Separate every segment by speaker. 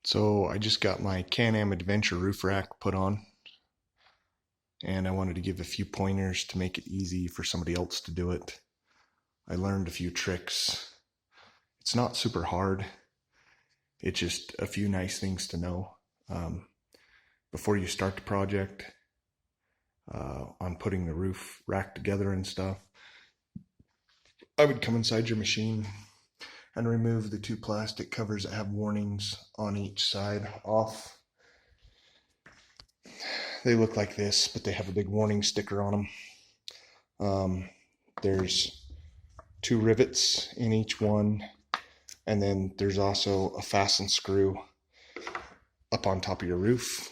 Speaker 1: So I just got my Can-Am Adventure roof rack put on, and I wanted to give a few pointers to make it easy for somebody else to do it. I learned a few tricks. It's not super hard. It's just a few nice things to know before you start the project on putting the roof rack together and stuff. I would come inside your machine and remove the two plastic covers that have warnings on each side off. They look like this, but they have a big warning sticker on them. There's two rivets in each one, and then there's also a fasten screw up on top of your roof.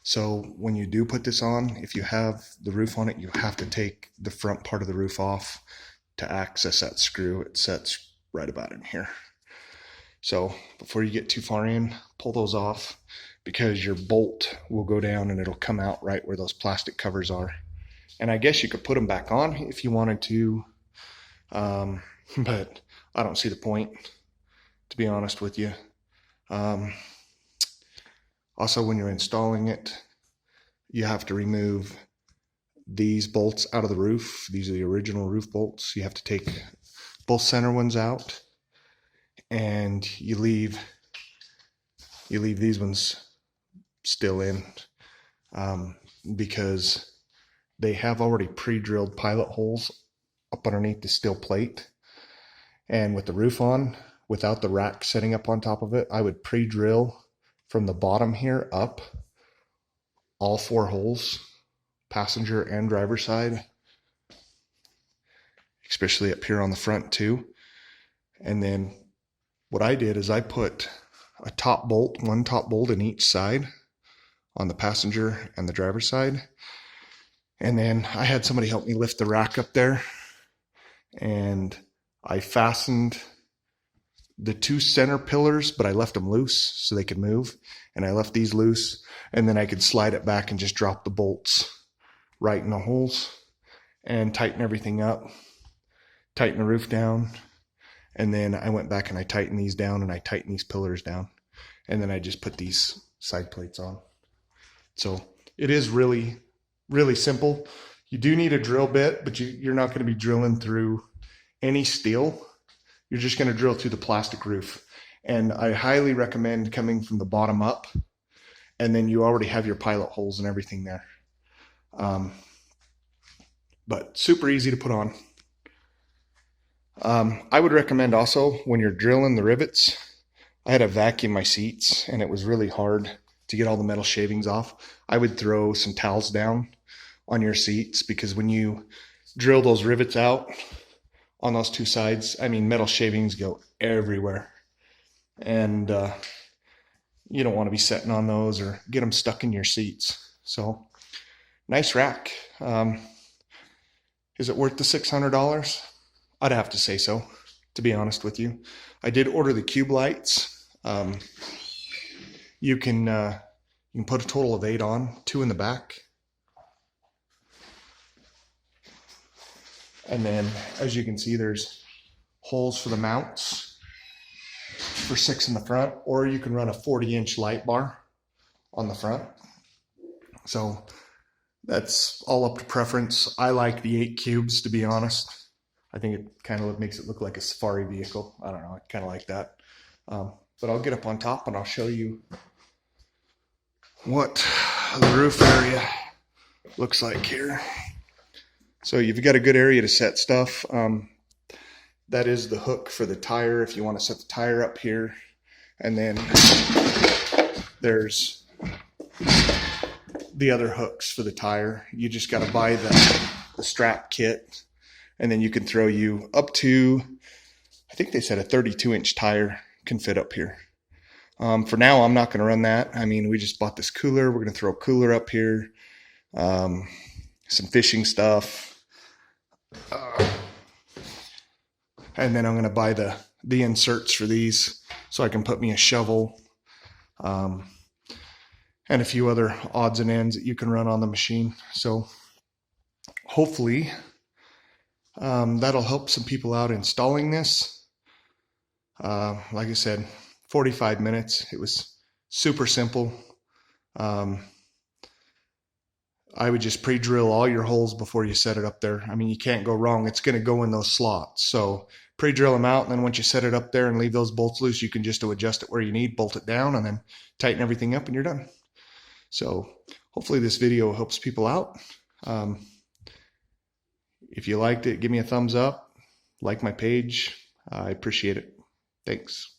Speaker 1: So when you do put this on, if you have the roof on it, you have to take the front part of the roof off to access that screw. It sets right about in here. So before you get too far in, pull those off, because your bolt will go down and it'll come out right where those plastic covers are. And I guess you could put them back on if you wanted to, but I don't see the point, to be honest with you. Also, when you're installing it, you have to remove these bolts out of the roof. These are the original roof bolts. You have to take both center ones out, and you leave these ones still in, because they have already pre-drilled pilot holes up underneath the steel plate. And with the roof on, without the rack setting up on top of it, I would pre-drill from the bottom here up all 4 holes, passenger and driver side, especially up here on the front too. And then what I did is I put a top bolt, one top bolt in each side on the passenger and the driver side. And then I had somebody help me lift the rack up there, and I fastened the 2 center pillars, but I left them loose so they could move, and I left these loose, and then I could slide it back and just drop the bolts right in the holes and tighten everything up, tighten the roof down. And then I went back and I tightened these down, and I tightened these pillars down, and then I just put these side plates on. So it is really, really simple. You do need a drill bit, but you're not going to be drilling through any steel. You're just going to drill through the plastic roof. And I highly recommend coming from the bottom up, and then you already have your pilot holes and everything there. But super easy to put on. I would recommend also, when you're drilling the rivets, I had to vacuum my seats, and it was really hard to get all the metal shavings off. I would throw some towels down on your seats, because when you drill those rivets out on those 2 sides, I mean, metal shavings go everywhere, and you don't want to be sitting on those or get them stuck in your seats. So nice rack. Is it worth the $600? I'd have to say so, to be honest with you. I did order the cube lights. You can put a total of 8 on, 2 in the back. And then, as you can see, there's holes for the mounts for 6 in the front, or you can run a 40-inch light bar on the front. So that's all up to preference. I like the 8 cubes, to be honest. I think it kind of makes it look like a safari vehicle. I don't know, I kind of like that. But I'll get up on top and I'll show you what the roof area looks like here. So you've got a good area to set stuff. That is the hook for the tire if you want to set the tire up here. And then there's the other hooks for the tire. You just got to buy the strap kit, and then you can throw you up to, I think they said a 32-inch tire can fit up here. For now, I'm not going to run that. I mean, we just bought this cooler. We're going to throw a cooler up here, some fishing stuff. And then I'm going to buy the inserts for these so I can put me a shovel, and a few other odds and ends that you can run on the machine. So hopefully that'll help some people out installing this. Like I said, 45 minutes. It was super simple. I would just pre-drill all your holes before you set it up there. I mean, you can't go wrong. It's going to go in those slots. So pre-drill them out, and then once you set it up there and leave those bolts loose, you can just adjust it where you need, bolt it down, and then tighten everything up, and you're done. So hopefully this video helps people out. If you liked it, give me a thumbs up, like my page. I appreciate it. Thanks.